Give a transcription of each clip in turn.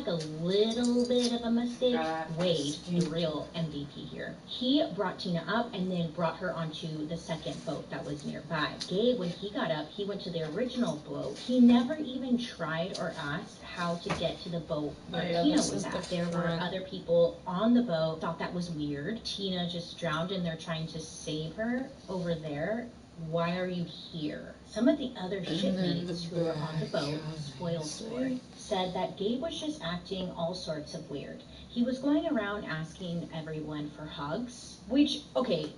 like a little bit of a mistake. Wade, the real MVP here. He brought Tina up and then brought her onto the second boat that was nearby. Gabe, when he got up, he went to the original boat. He never even tried or asked how to get to the boat where Tina was at. There were other people on the boat, thought that was weird. Tina just drowned and they're trying to save her over there. Why are you here? Some of the other shipmates who were on the boat, spoil sport, said that Gabe was just acting all sorts of weird. He was going around asking everyone for hugs, which, okay,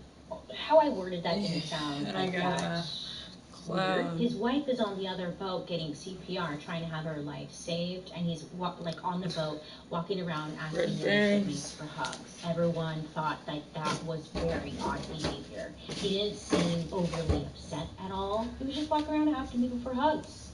how I worded that didn't sound like that. Weird. His wife is on the other boat getting CPR, trying to have her life saved, and he's like on the boat, walking around asking the shipmates for hugs. Everyone thought that that was very odd behavior. He didn't seem overly upset at all. He was just walking around asking people for hugs.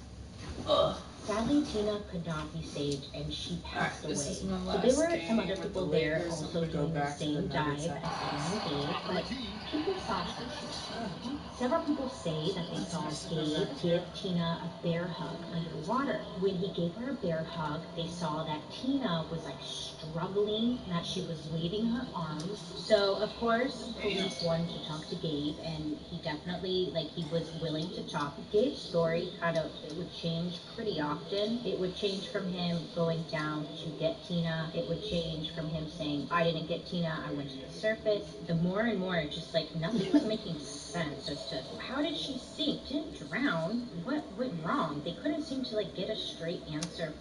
Ugh. Sadly, Tina could not be saved, and she passed away. So there were some other people there also doing the same dive as Tina and Gabe, but people saw sushi. Several people say that they saw Gabe give Tina a bear hug underwater. When he gave her a bear hug, they saw that Tina was like struggling and that she was waving her arms. So of course, police wanted to talk to Gabe, and he definitely, like, he was willing to talk. Gabe's story it would change pretty often. It would change from him going down to get Tina. It would change from him saying, I didn't get Tina, I went to the surface. The more and more, it just like nothing was making sense as to how did she sink? Didn't drown. What went wrong? They couldn't seem to like get a straight answer.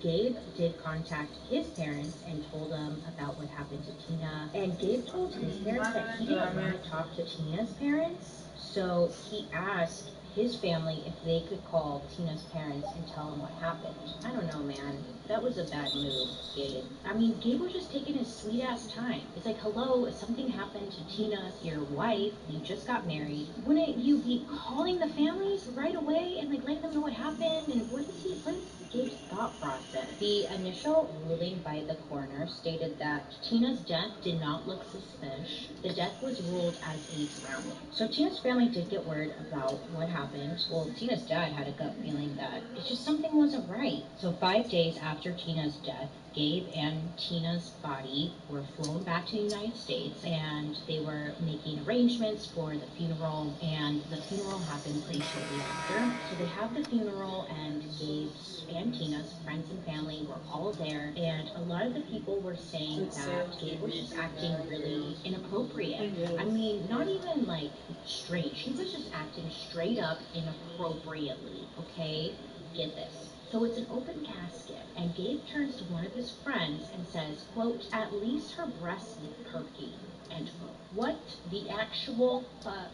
Gabe did contact his parents and told them about what happened to Tina. And Gabe told his parents that he didn't want to talk to Tina's parents. So he asked his family if they could call Tina's parents and tell them what happened. I don't know, man. That was a bad move, Gabe. I mean, Gabe was just taking his sweet-ass time. It's like, hello, if something happened to Tina, your wife, you just got married, wouldn't you be calling the families right away and like letting them know what happened? And what is Gabe's thought process? The initial ruling by the coroner stated that Tina's death did not look suspicious. The death was ruled as a drowning. So Tina's family did get word about what happened. Well, Tina's dad had a gut feeling that it's just something wasn't right. So 5 days after Tina's death, Gabe and Tina's body were flown back to the United States, and they were making arrangements for the funeral, and the funeral happened pretty shortly after. So they have the funeral, and Gabe's and Tina's friends and family were all there, and a lot of the people were saying that Gabe was just acting really inappropriate. I mean, not even like strange. He was just acting straight up inappropriately, okay? Get this. So it's an open casket, and Gabe turns to one of his friends and says, quote, at least her breasts look perky, end quote. What the actual,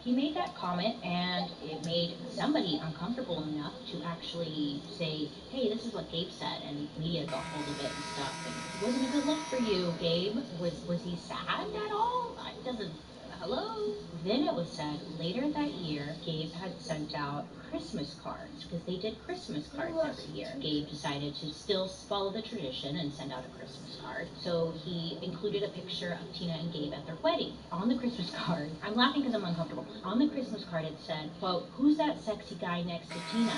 he made that comment, and it made somebody uncomfortable enough to actually say, hey, this is what Gabe said, and media got hold of it and stuff, and it wasn't a good look for you, Gabe. Was he sad at all? It doesn't, hello? Then it was said later that year, Gabe had sent out Christmas cards, because they did Christmas cards every year. Gabe decided to still follow the tradition and send out a Christmas card. So he included a picture of Tina and Gabe at their wedding. On the Christmas card, I'm laughing because I'm uncomfortable. On the Christmas card it said, quote, who's that sexy guy next to Tina?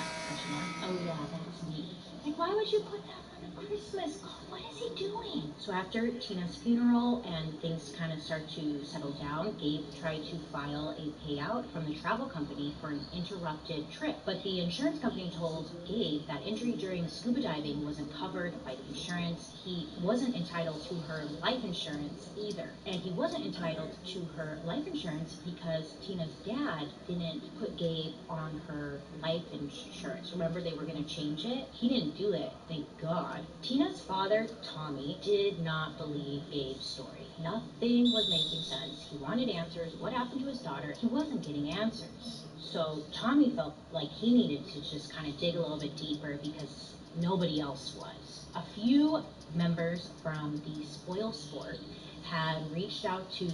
Oh yeah, that's me. Like, why would you put that on a Christmas card? What is he doing? So after Tina's funeral and things kind of start to settle down, Gabe tried to file a payout from the travel company for an interrupted trip. But the insurance company told Gabe that injury during scuba diving wasn't covered by the insurance. He wasn't entitled to her life insurance either. And he wasn't entitled to her life insurance because Tina's dad didn't put Gabe on her life insurance. Remember, they were going to change it? He didn't do it, thank God. Tina's father, Tommy, did not believe Gabe's story. Nothing was making sense. He wanted answers. What happened to his daughter? He wasn't getting answers. So Tommy felt like he needed to just kind of dig a little bit deeper because nobody else was. A few members from the spoil sport had reached out to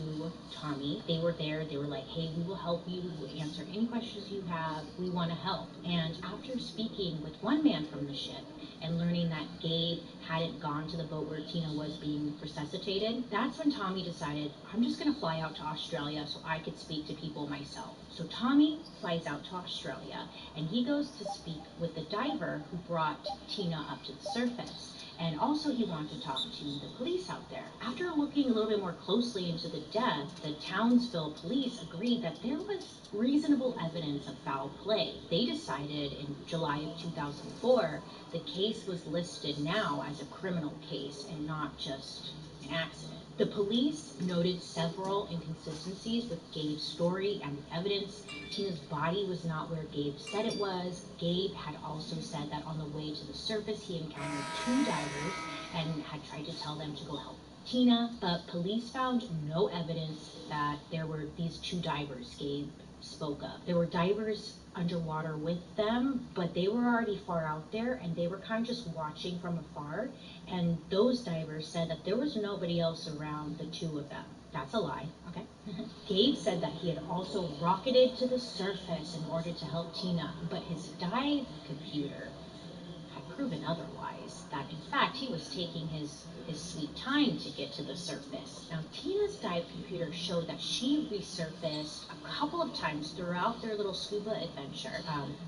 Tommy. They were there. They were like, hey, we will help you. We will answer any questions you have. We want to help. And after speaking with one man from the ship and learning that Gabe hadn't gone to the boat where Tina was being resuscitated, that's when Tommy decided, I'm just going to fly out to Australia so I could speak to people myself. So Tommy flies out to Australia, and he goes to speak with the diver who brought Tina up to the surface. And also he wanted to talk to the police out there. After looking a little bit more closely into the death, the Townsville police agreed that there was reasonable evidence of foul play. They decided in July of 2004, the case was listed now as a criminal case and not just an accident. The police noted several inconsistencies with Gabe's story and the evidence. Tina's body was not where Gabe said it was. Gabe had also said that on the way to the surface he encountered 2 divers and had tried to tell them to go help Tina, but police found no evidence that there were these 2 divers Gabe spoke of. There were divers underwater with them, but they were already far out there and they were kind of just watching from afar, and those divers said that there was nobody else around the 2 of them. That's a lie, okay? Gabe said that he had also rocketed to the surface in order to help Tina, but his dive computer had proven otherwise, that in fact he was taking his sweet time to get to the surface. Now Tina's dive computer showed that she resurfaced a couple of times throughout their little scuba adventure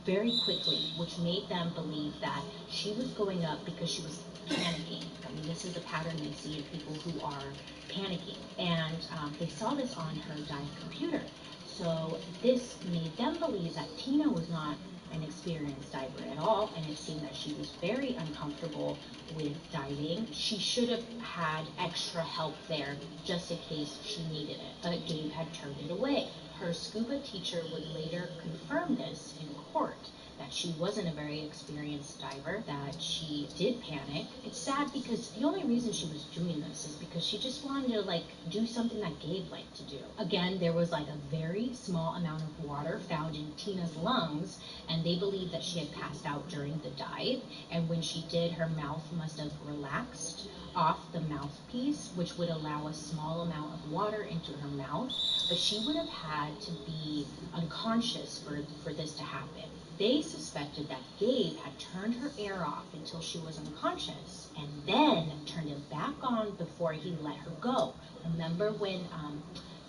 very quickly, which made them believe that she was going up because she was panicking. I mean, this is a pattern they see in people who are panicking, and they saw this on her dive computer. So this made them believe that Tina was not an experienced diver at all, and it seemed that she was very uncomfortable with diving. She should have had extra help there just in case she needed it, but Gabe had turned it away. Her scuba teacher would later confirm this in court, that she wasn't a very experienced diver, that she did panic. It's sad because the only reason she was doing this is because she just wanted to do something that Gabe liked to do. Again, there was a very small amount of water found in Tina's lungs, and they believed that she had passed out during the dive, and when she did, her mouth must have relaxed off the mouthpiece, which would allow a small amount of water into her mouth, but she would have had to be unconscious for this to happen. They suspected that Gabe had turned her air off until she was unconscious and then turned it back on before he let her go. Remember when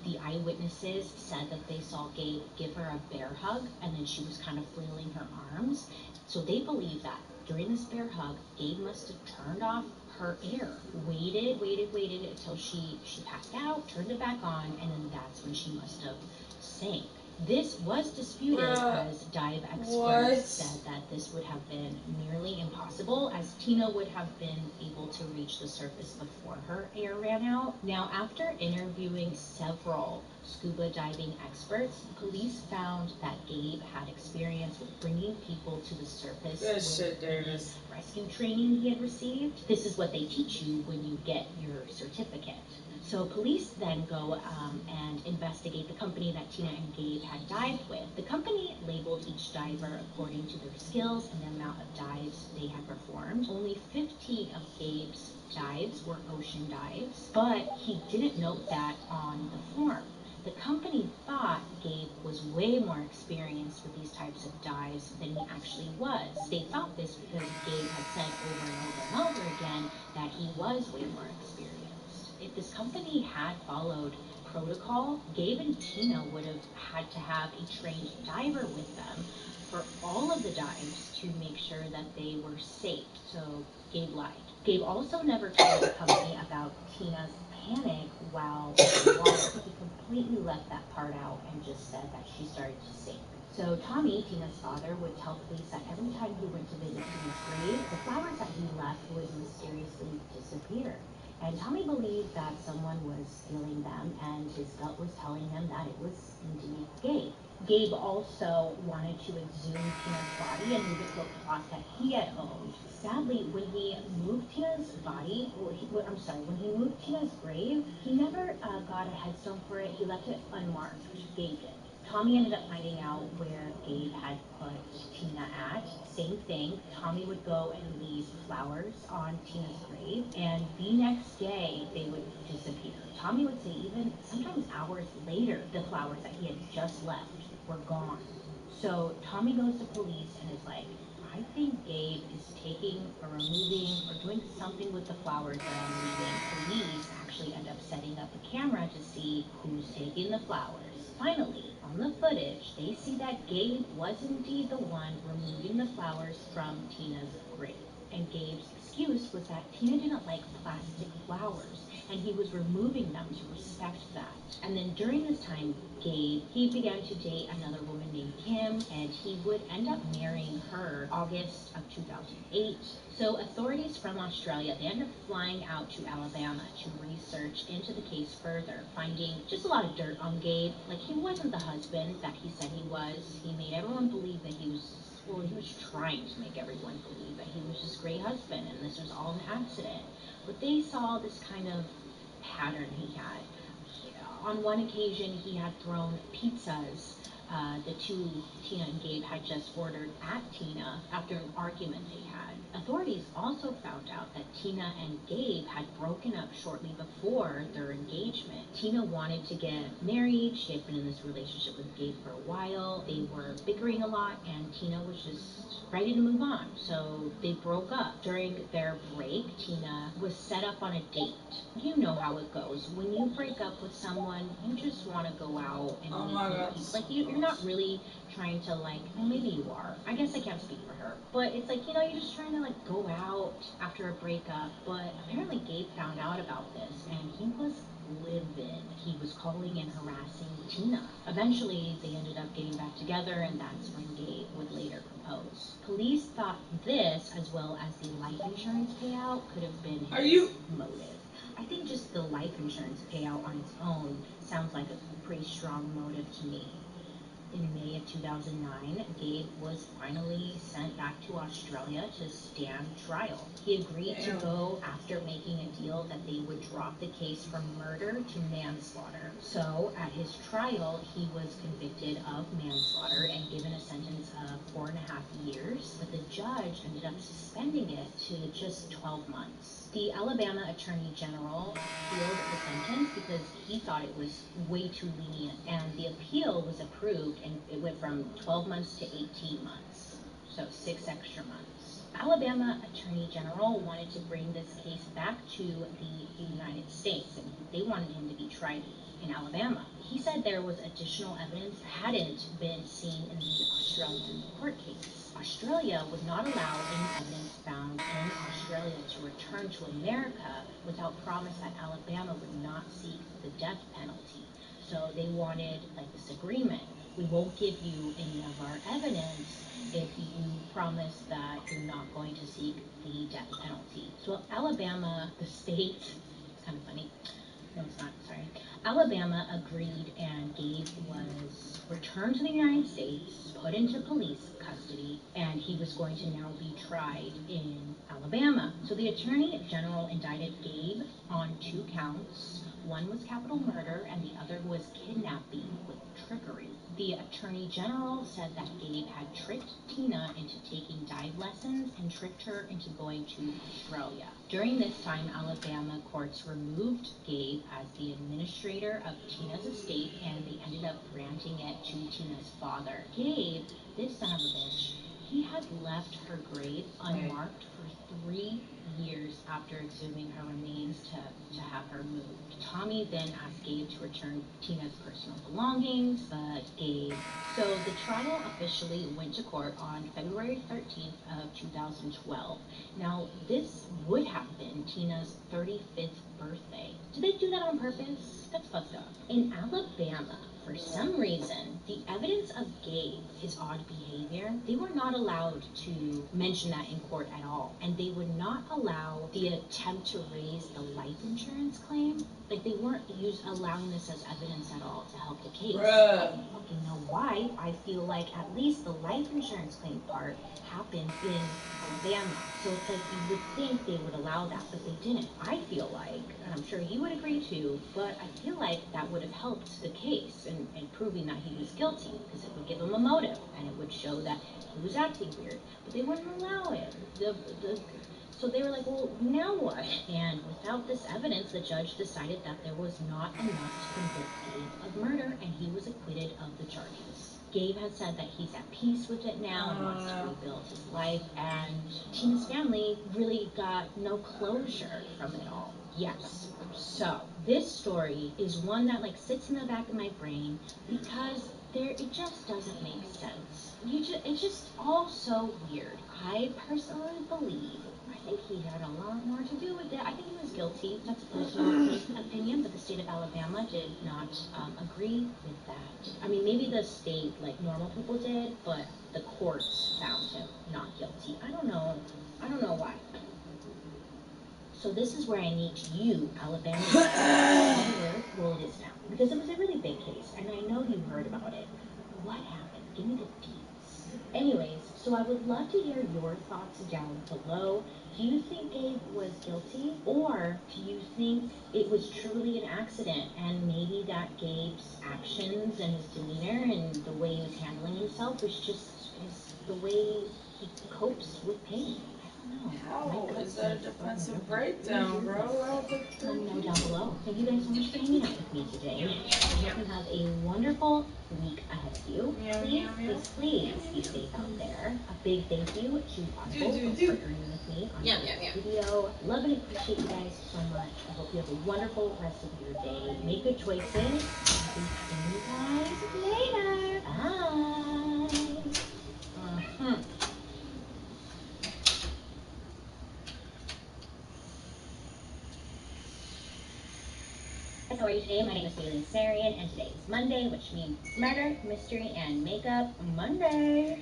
the eyewitnesses said that they saw Gabe give her a bear hug and then she was kind of flailing her arms? So they believe that during this bear hug, Gabe must have turned off her air, waited until she passed out, turned it back on, and then that's when she must have sank. This was disputed as dive experts said that this would have been nearly impossible, as Tina would have been able to reach the surface before her air ran out. Now, after interviewing several scuba diving experts, police found that Gabe had experience with bringing people to the surface with rescue training he had received. This is what they teach you when you get your certificate. So police then go and investigate the company that Tina and Gabe had dived with. The company labeled each diver according to their skills and the amount of dives they had performed. Only 15 of Gabe's dives were ocean dives, but he didn't note that on the form. The company thought Gabe was way more experienced with these types of dives than he actually was. They thought this because Gabe had said over and over and over again that he was way more experienced. If this company had followed protocol, Gabe and Tina would have had to have a trained diver with them for all of the dives to make sure that they were safe. So Gabe lied. Gabe also never told the company about Tina's panic while in the water. He completely left that part out and just said that she started to sink. So Tommy, Tina's father, would tell police that every time he went to visit Tina's grave, the flowers that he left would mysteriously disappear. And Tommy believed that someone was stealing them, and his gut was telling him that it was indeed Gabe. Gabe also wanted to exhume Tina's body and move it to a plot that he had owned. Sadly, when he moved Tina's body, when he moved Tina's grave, he never got a headstone for it. He left it unmarked. Gabe did. Tommy ended up finding out where Gabe had put Tina at. Same thing, Tommy would go and leave flowers on Tina's grave, and the next day they would disappear. Tommy would say even sometimes hours later, the flowers that he had just left were gone. So Tommy goes to police and is like, I think Gabe is taking or removing or doing something with the flowers that I'm leaving. Police actually end up setting up a camera to see who's taking the flowers. Finally, on the footage, they see that Gabe was indeed the one removing the flowers from Tina's grave. and Gabe's excuse was that Tina didn't like plastic flowers, and he was removing them to respect that. And then during this time, Gabe, he began to date another woman named Kim, and he would end up marrying her August of 2008. So authorities from Australia, they ended up flying out to Alabama to research into the case further, finding just a lot of dirt on Gabe. Like, he wasn't the husband that he said he was. He made everyone believe that he was trying to make everyone believe that he was this great husband and this was all an accident. But they saw this kind of pattern he had. On one occasion, he had thrown pizzas, the two, Tina and Gabe, had just ordered at Tina after an argument they had. Authorities also found out that Tina and Gabe had broken up shortly before their engagement. Tina wanted to get married. She had been in this relationship with Gabe for a while. They were bickering a lot, and Tina was just ready to move on. So they broke up. During their break, Tina was set up on a date. You know how it goes. When you break up with someone, you just want to go out and meet new people. Like, you're not really trying to, like, well, maybe you are. I guess I can't speak for her. But it's like, you're just trying to, like, go out after a breakup. But apparently Gabe found out about this, and he was livid. He was calling and harassing Tina. Eventually, they ended up getting back together, and that's when Gabe would later propose. Police thought this, as well as the life insurance payout, could have been his motive. I think just the life insurance payout on its own sounds like a pretty strong motive to me. In May of 2009, Gabe was finally sent back to Australia to stand trial. He agreed to go after making a deal that they would drop the case from murder to manslaughter. So, at his trial, he was convicted of manslaughter and given a sentence of 4.5 years, but the judge ended up suspending it to just 12 months. The Alabama Attorney General appealed the sentence because he thought it was way too lenient, and the appeal was approved, and it went from 12 months to 18 months, so 6 extra months. Alabama Attorney General wanted to bring this case back to the United States, and they wanted him to be tried in Alabama. He said there was additional evidence that hadn't been seen in the Australian court case. Australia would not allow any evidence found in Australia to return to America without promise that Alabama would not seek the death penalty. So they wanted, like, this agreement. We won't give you any of our evidence if you promise that you're not going to seek the death penalty. So Alabama, the state, it's kind of funny. No, it's not, sorry. Alabama agreed, and Gabe was returned to the United States, put into police custody, and he was going to now be tried in Alabama. So the Attorney General indicted Gabe on 2 counts. One was capital murder, and the other was kidnapping with trickery. The Attorney General said that Gabe had tricked Tina into taking dive lessons and tricked her into going to Australia. During this time, Alabama courts removed Gabe as the administrator of Tina's estate, and they ended up granting it to Tina's father. Gabe, this son of a bitch, he had left her grave unmarked for 3 years after exhuming her remains to have her moved. Tommy then asked Gabe to return Tina's personal belongings, but Gabe... So the trial officially went to court on February 13th of 2012. Now, this would have been Tina's 35th birthday. Did they do that on purpose? That's fucked up. In Alabama, for some reason, the evidence of Gabe, his odd behavior, they were not allowed to mention that in court at all. And they would not allow the attempt to raise the life insurance claim. Like, they weren't allowing this as evidence at all to help the case. I don't fucking know why. I feel like at least the life insurance claim part happened in Alabama. So it's like you would think they would allow that, but they didn't. I feel like, and I'm sure you would agree too, but I feel like that would have helped the case in proving that he was guilty, because it would give him a motive, and it would show that he was acting weird. But they wouldn't allow it. So they were like, well, now what? And without this evidence, the judge decided that there was not enough to convict Gabe of murder, and he was acquitted of the charges. Gabe has said that he's at peace with it now and wants to rebuild his life, and Tina's family really got no closure from it all. Yes. So, this story is one that, like, sits in the back of my brain because it just doesn't make sense. It's just all so weird. I personally believe think he had a lot more to do with it. I think he was guilty. That's a personal opinion, but the state of Alabama did not agree with that. I mean, maybe the state, like normal people did, but the courts found him not guilty. I don't know. I don't know why. So this is where I need you, Alabama, to roll this down. Because it was a really big case, and I know you heard about it. What happened? Give me the deets. Anyways, so I would love to hear your thoughts down below. Do you think Gabe was guilty? Or do you think it was truly an accident, and maybe that Gabe's actions and his demeanor and the way he was handling himself was just the way he copes with pain? How is that a defensive breakdown, bro? Let me know down below. Thank you guys so much for hanging out with me today. I hope you have a wonderful week ahead of you. Please be safe out there. A big thank you to Audible for partnering with me on this video. Love and appreciate you guys so much. I hope you have a wonderful rest of your day. Make good choices. And see you guys later. Bye. How are you today? My name is Bailey Sarian, and today is Monday, which means Murder, Mystery, and Makeup Monday.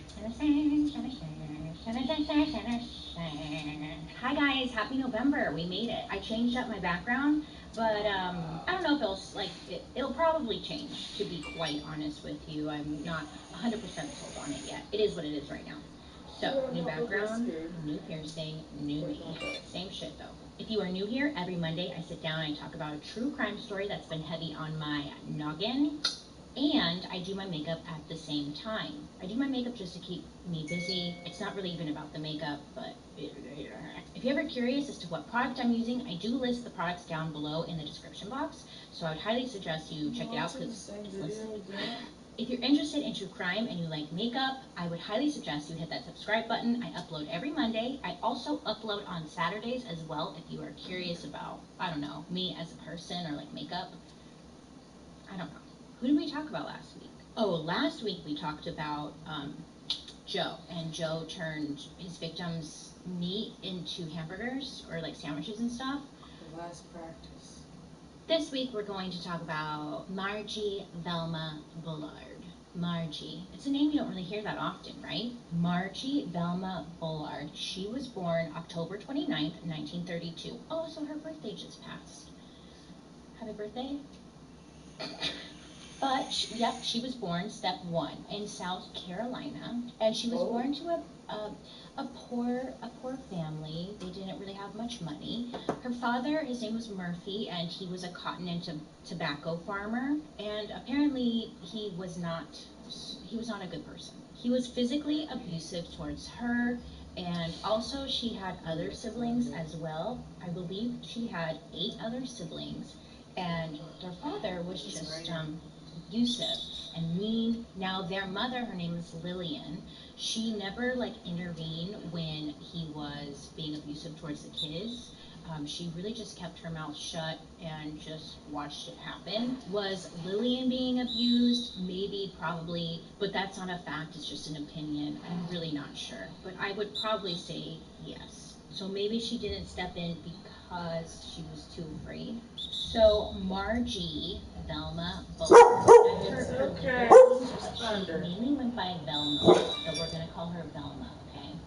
Hi guys, happy November. We made it. I changed up my background, but I don't know if it'll probably change, to be quite honest with you. I'm not 100% sold on it yet. It is what it is right now. So, new background, new piercing, new me. Same shit though. If you are new here, every Monday I sit down and I talk about a true crime story that's been heavy on my noggin, and I do my makeup at the same time. I do my makeup just to keep me busy. It's not really even about the makeup, but if you're ever curious as to what product I'm using, I do list the products down below in the description box, so I would highly suggest you check it out, because if you're interested in true crime and you like makeup, I would highly suggest you hit that subscribe button. I upload every Monday. I also upload on Saturdays as well if you are curious about, I don't know, me as a person or like makeup. I don't know. Who did we talk about last week? Oh, last week we talked about Joe, and Joe turned his victims' meat into hamburgers or like sandwiches and stuff. The last practice. This week we're going to talk about Margie Velma Bullard. Margie. It's a name you don't really hear that often, right? Margie Velma Bullard. She was born October 29th, 1932. Oh, so her birthday just passed. Happy birthday. But, yep, she was born, step one, in South Carolina. And she was born to a poor family. They didn't really have much money. Her father, his name was Murphy, and he was a cotton and tobacco farmer. And apparently he was not a good person. He was physically abusive towards her, and also she had other siblings as well. I believe she had 8 other siblings, and their father was just abusive and mean. Now their mother, her name is Lillian, she never intervened when he was being abusive towards the kids. She really just kept her mouth shut and just watched it happen. Was Lillian being abused? Maybe, probably, but that's not a fact, it's just an opinion. I'm really not sure, but I would probably say yes. So maybe she didn't step in because she was too afraid. So Margie Velma Bullard, she mainly went by Velma, so we're going to call her Velma, okay?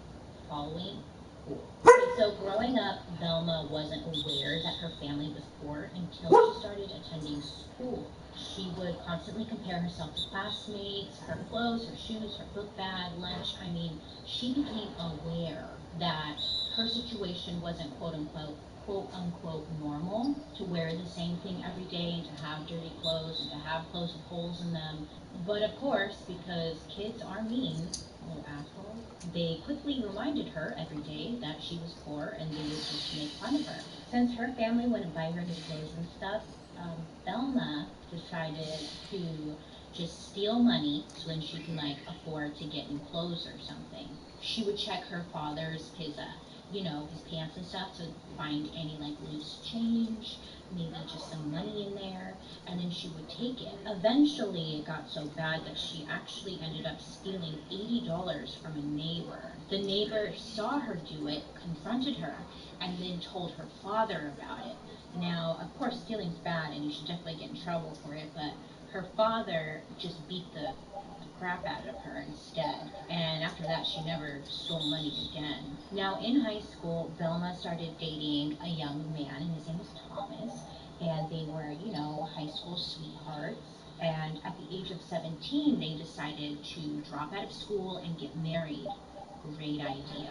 Following? Cool. Okay, so growing up, Velma wasn't aware that her family was poor until she started attending school. She would constantly compare herself to classmates, her clothes, her shoes, her book bag, lunch. I mean, she became aware that her situation wasn't quote unquote normal, to wear the same thing every day, to have dirty clothes, and to have clothes with holes in them. But of course, because kids are mean, little assholes, they quickly reminded her every day that she was poor, and they would just make fun of her. Since her family wouldn't buy her new clothes and stuff, Velma decided to just steal money so then she can afford to get new clothes or something. She would check her father's, his pants and stuff to find any loose change, maybe just some money in there, and then she would take it. Eventually, it got so bad that she actually ended up stealing $80 from a neighbor. The neighbor saw her do it, confronted her, and then told her father about it. Now, of course, stealing's bad and you should definitely get in trouble for it, but her father just beat the crap out of her instead. And after that, she never stole money again. Now, in high school, Velma started dating a young man, and his name was Thomas, and they were, you know, high school sweethearts. And at the age of 17, they decided to drop out of school and get married. Great idea.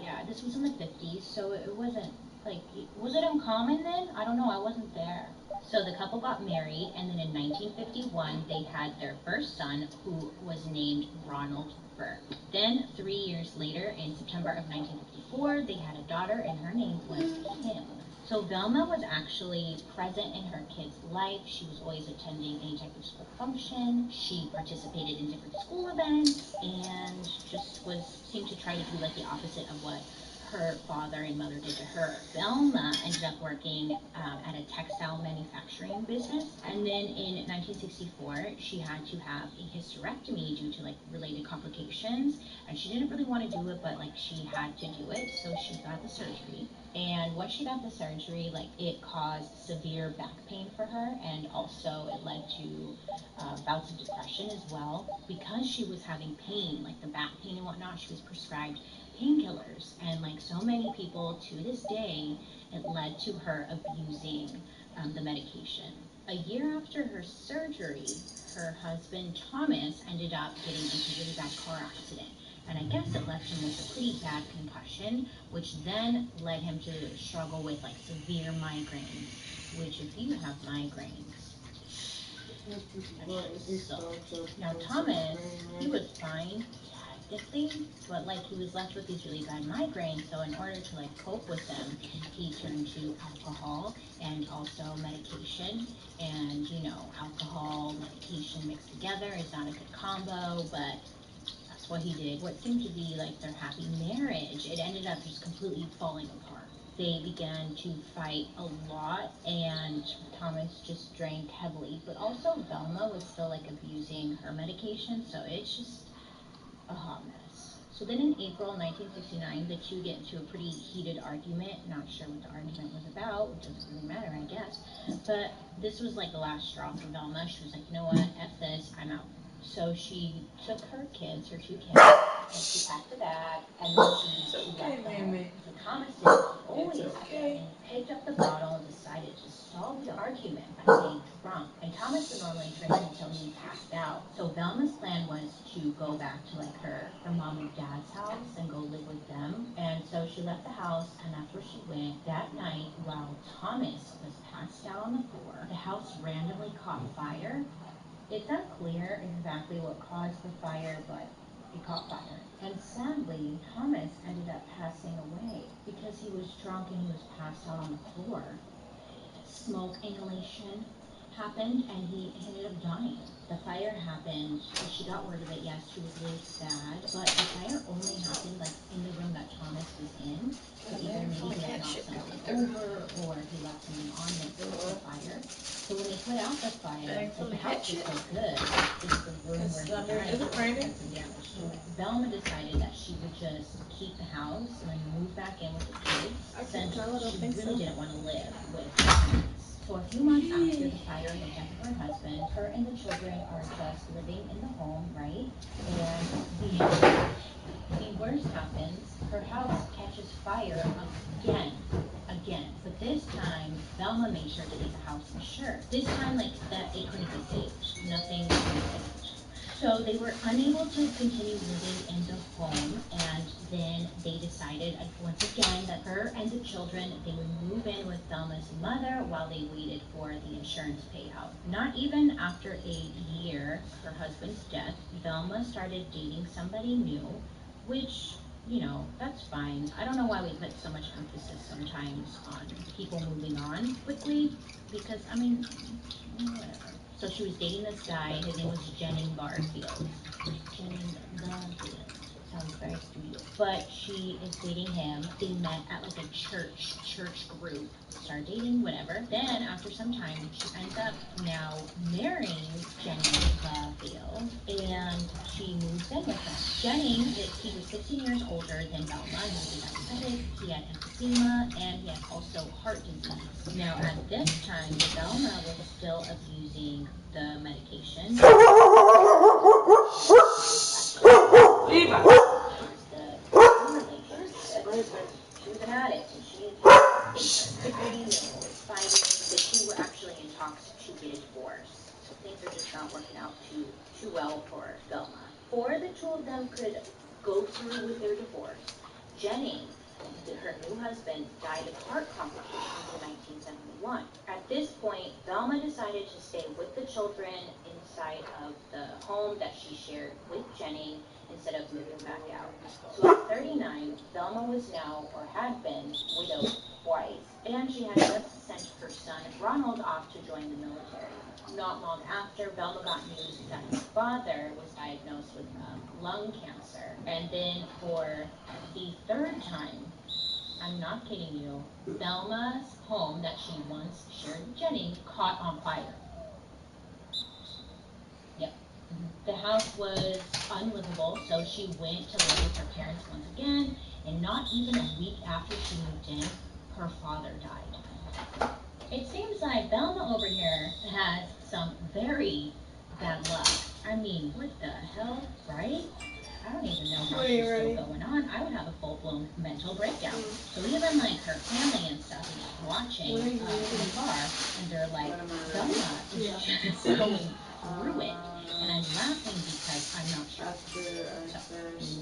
Yeah, this was in the 50s, so it wasn't, like, was it uncommon then? I don't know, I wasn't there. So the couple got married, and then in 1951, they had their first son, who was named Ronald Burke. Then, 3 years later, in September of 1954, they had a daughter, and her name was Kim. So Velma was actually present in her kid's life. She was always attending any type of school function. She participated in different school events, and just seemed to try to do like the opposite of what her father and mother did to her. Velma ended up working at a textile manufacturing business, and then in 1964 she had to have a hysterectomy due to like related complications, and she didn't really want to do it, but like she had to do it, so she got the surgery. And once she got the surgery, like it caused severe back pain for her, and also it led to bouts of depression as well. Because she was having pain, like the back pain and whatnot, she was prescribed painkillers, and like so many people to this day, it led to her abusing the medication. A year after her surgery, her husband Thomas ended up getting into a really bad car accident, and I guess it left him with a pretty bad concussion, which then led him to struggle with like severe migraines, which if you have migraines, now Thomas, he was fine technically, but like he was left with these really bad migraines, so in order to like cope with them, he turned to alcohol and also medication. And you know, alcohol, medication mixed together is not a good combo, but that's what he did. What seemed to be like their happy marriage, it ended up just completely falling apart. They began to fight a lot, and Thomas just drank heavily, but also Velma was still like abusing her medication, so it's just a hot mess. So then in April 1969, the two get into a pretty heated argument. Not sure what the argument was about, which doesn't really matter, I guess. But this was like the last straw for Velma. She was like, you know what, F this, I'm out. So she took her kids, her 2 kids, and she packed the bag, and then she left the home. So Thomas did always and picked up the bottle and decided to solve the argument by getting drunk. And Thomas would normally drink until he passed out. So Velma's plan was to go back to like her mom and dad's house and go live with them. And so she left the house, and that's where she went. That night, while Thomas was passed out on the floor, the house randomly caught fire. It's unclear exactly what caused the fire, but it caught fire. And sadly, Thomas ended up passing away because he was drunk and he was passed out on the floor. Smoke inhalation happened, and he ended up dying. The fire happened, she got word of it, yes, she was really sad, but the fire only happened like in the room that Thomas was in. So either maybe he like knocked something over, or he left something on that caused the fire. So when they put out the fire, like, the house was so good, just the room where he died had some damage to it. Velma decided that she would just keep the house and then move back in with the kids, since she really didn't want to live with Thomas. So a few months after the fire and the death of her husband, her and the children are just living in the home, right? And the worst happens. Her house catches fire again. But this time, Velma made sure to get the house insured. This time, like, that it couldn't be saved. Nothing could be saved. So they were unable to continue living in the home, and then they decided once again that her and the children, they would move in with Velma's mother while they waited for the insurance payout. Not even after a year, her husband's death, Velma started dating somebody new, which, you know, that's fine. I don't know why we put so much emphasis sometimes on people moving on quickly, because, I mean, whatever. So she was dating this guy, his name was Jennings Garfield. Jennings Garfield. sounds very sweet. But she is dating him. They met at like a church group. Start dating, whatever. Then after some time, she ends up now marrying Jennings Field, and she moves in with him. Jennings, he was 16 years older than Velma. He was diabetic, he had emphysema, and he had also heart disease. Now at this time, Velma was still abusing the medication. She was an addict, and she basically was fighting that she were actually in talks to get a divorce. So things are just not working out too well for Velma. Before the two of them could go through with their divorce, Jennings, her new husband, died of heart complications in 1971. At this point, Velma decided to stay with the children inside of the home that she shared with Jennings instead of moving back out. So at 39, Velma was now, or had been, widowed twice, and she had just sent her son Ronald off to join the military. Not long after, Velma got news that her father was diagnosed with lung cancer. And then for the third time, I'm not kidding you, Velma's home that she once shared with Jennings caught on fire. Yep. The house was unlivable, so she went to live with her parents once again, and not even a week after she moved in, her father died. It seems like Velma over here has some very bad luck. I mean, what the hell, right? I don't even know how she's still going on. I would have a full-blown mental breakdown. So even like her family and stuff is watching from afar, and they're like, Velma is just going through it. And I'm laughing because I'm not sure.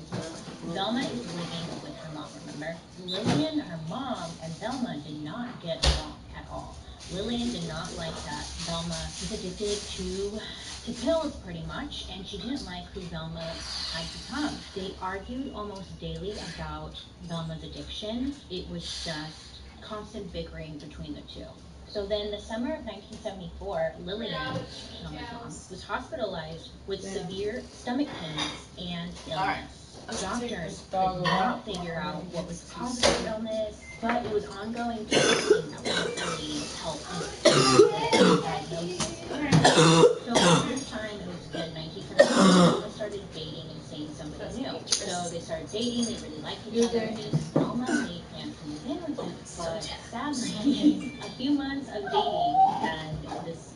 So, Velma is living with her mom, remember? Lillian, her mom, and Velma did not get along at all. Lillian did not like that Velma was addicted to pills pretty much, and she didn't like who Velma had become. They argued almost daily about Velma's addiction. It was just constant bickering between the two. So then the summer of 1974, Lillian, Velma's mom, was hospitalized with severe stomach pains and illness. Doctors could not figure out what was the cause of the illness, but it was ongoing testing that would really help in diagnosis. So at this time, it was good, 1974, they started dating and seeing somebody new. So they started dating, they really liked each other, and Velma made plans to move in with him. But sadly, a few months of dating, and this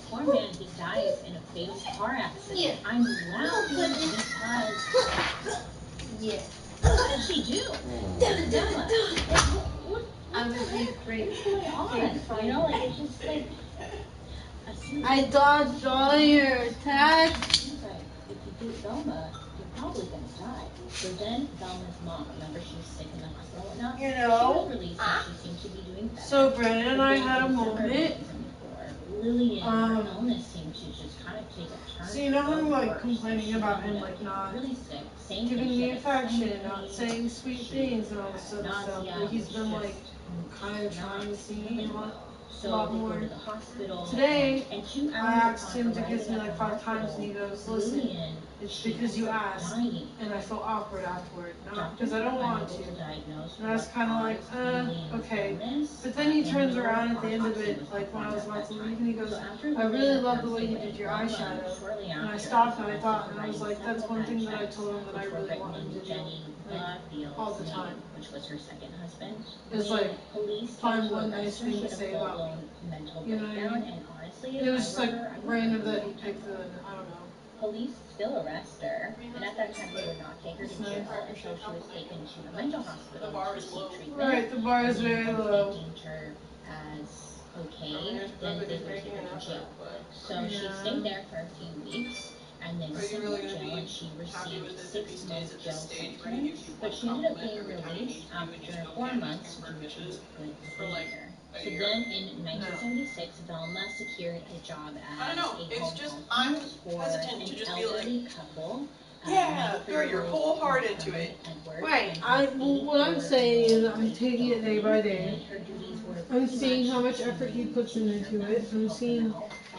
poor man, he dies in a fatal car accident. I'm laughing because... Yeah. What did she do? Velma. I was great. What's going on? You know, like, it's just like... I dodged all your attacks. If you do Velma, you're probably going to die. So then Velma's mom, remember she was sick in the hospital and whatnot? You know. She was released and she seemed to be doing better. So Brandon and I had a moment. Lillian, her illness seemed to just kind of take a turn. So you know how I'm like complaining about him like not really sick, giving me affection, not saying sweet things and all this other stuff, but he's been like kind of trying to see me a lot more. Today, I asked him to kiss me like 5 times and he goes, listen, it's because you asked and I feel awkward afterward, not because I don't want to. And I was kind of like, okay. But then he turns around at the end of it, like when I was about to leave, and he goes, I really love the way you did your eyeshadow. And I stopped and I thought, and I was like, that's one thing that I told him that I really want him to do. Like, all the time. Which was her second husband. It's like, find one nice thing to say about me. You know what I mean? It was just like random that he picked the, I don't know. Police still arrest her, and at that time they would not take her to jail until she was taken to a mental hospital to seek treatment. Right, the bar is very low. If they deemed her as okay, then they would take her to jail. So she stayed there for a few weeks, and then sent to jail, and she received 6 months jail sentence, but she ended up being released after 4 months due to good behavior. So then in 1976, Velma secured a job as a home health for an elderly couple. Yeah, you're wholehearted to it. Right, what I'm saying is I'm taking it day by day. Her duties were I'm seeing how much effort he puts into it.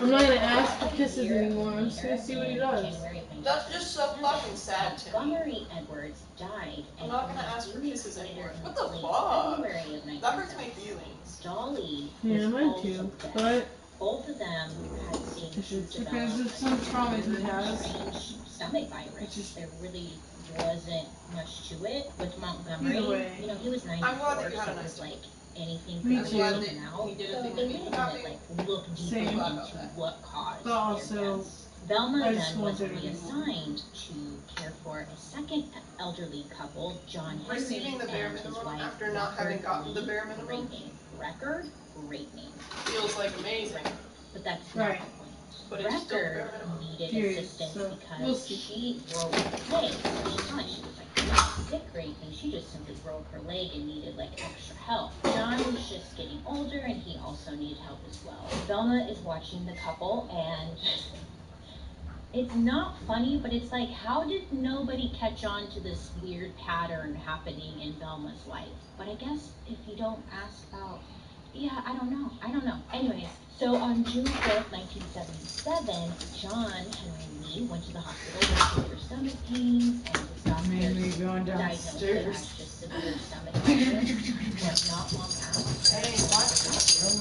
I'm not gonna ask for kisses anymore. I'm just gonna see what he does. That's just so fucking sad to me. Montgomery Edwards died. I'm not gonna ask for kisses anymore. What the fuck? That hurts my feelings. Dolly Yeah, mine too. But both of them had seen because of some trauma he has. Stomach virus. There really wasn't much to it with Montgomery. Either way. You know, he was 94, I'm glad that you had so a it nice was like anything Me could too. have taken out. He did a So thing they that made really you didn't happy. like look deeper Same. into what caused But also, their deaths. Velma I just then was wanted to be reassigned to care for a second elderly couple, John Henry Receiving the bare and his minimum wife, after not having gotten the bare minimum Great name. feels like amazing. But that's not right. the point. But it's still Record bare minimum. needed Period. assistance So, because we'll see. she broke her leg. So she thought she was like not sick or anything. She just simply broke her leg and needed like extra help. John was just getting older and he also needed help as well. Velma is watching the couple and it's not funny, but it's like, how did nobody catch on to this weird pattern happening in Velma's life? But I guess if you don't ask about, yeah, I don't know. Anyways, so on June 4th, 1977, John Henry Lee went to the hospital with severe stomach pains, and his doctors going diagnosed him downstairs. as just severe stomach virus. But not long after,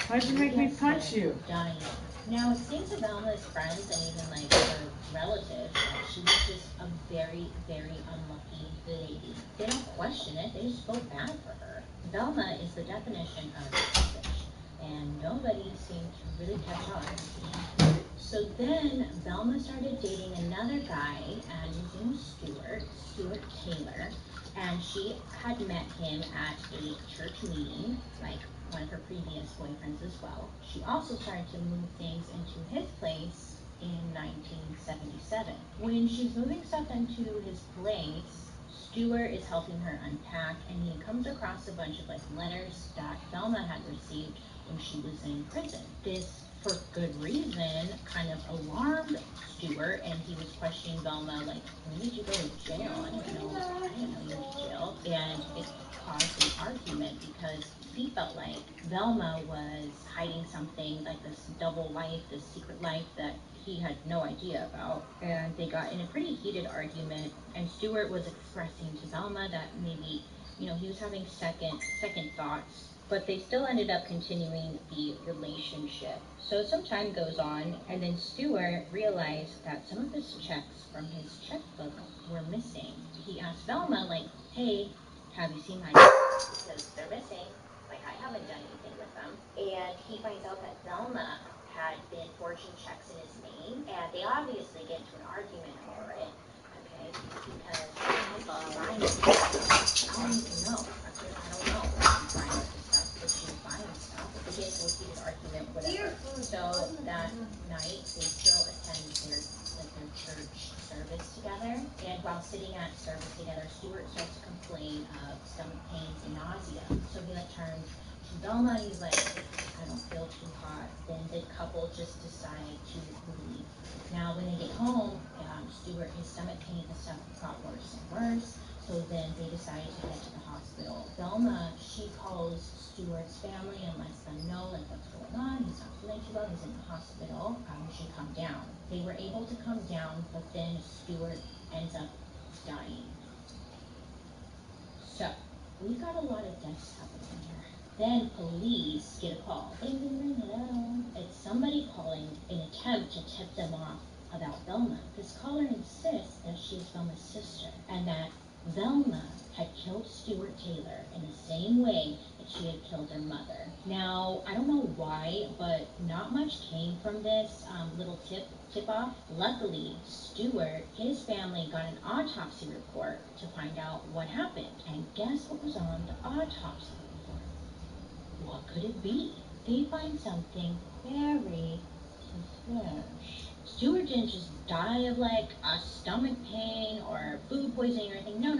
Why'd you make me punch you? dying. Now, it seems to Velma's friends and even like her relatives that she was just a very, very unlucky lady. They don't question it, they just feel bad for her. Velma is the definition of selfish, and nobody seemed to really catch on. So then Velma started dating another guy, and his name was Stuart Taylor, and she had met him at a church meeting, like one of her previous boyfriends as well. She also started to move things into his place in 1977. When she's moving stuff into his place, Stuart is helping her unpack, and he comes across a bunch of like letters that Velma had received when she was in prison. This, for good reason, kind of alarmed Stuart, and he was questioning Velma like, when did you go to jail? I didn't know you went to jail. And it caused an argument because he felt like Velma was hiding something, like this double life, this secret life that he had no idea about. And they got in a pretty heated argument, and Stuart was expressing to Velma that maybe, you know, he was having second thoughts, but they still ended up continuing the relationship. So some time goes on, and then Stuart realized that some of his checks from his checkbook were missing. He asked Velma, like, hey, have you seen my checks? Because they're missing. Like, I haven't done anything with them. And he finds out that Velma had been forging checks in his name, and they obviously get into an argument over it. Okay, because she's buying stuff. I don't even know. I don't know if she's buying this stuff, but she's buying stuff. They get into a heated argument, whatever. So that night, they still attend their church service together. And while sitting at service together, Stuart starts to complain of stomach pains and nausea. So he like turns to Velma and he's like, I don't feel too hot. Then the couple just decide to leave. Now, when they get home, Stuart, his stomach pain and stuff got worse and worse. So then they decided to head to the hospital. Velma, she calls Stuart's family and lets them know like what's going on. He's not feeling too well. He's in the hospital. You should come down. They were able to come down, but then Stuart ends up dying. So we've got a lot of deaths happening here. Then police get a call. Ding, ding, ding, hello. It's somebody calling in an attempt to tip them off about Velma. This caller insists that she's Velma's sister and that Velma had killed Stuart Taylor in the same way that she had killed their mother. Now, I don't know why, but not much came from this little tip-off. Luckily, Stuart, his family got an autopsy report to find out what happened. And guess what was on the autopsy report? What could it be? They find something very suspicious. Stuart didn't just die of like a stomach pain or food poisoning or anything. No.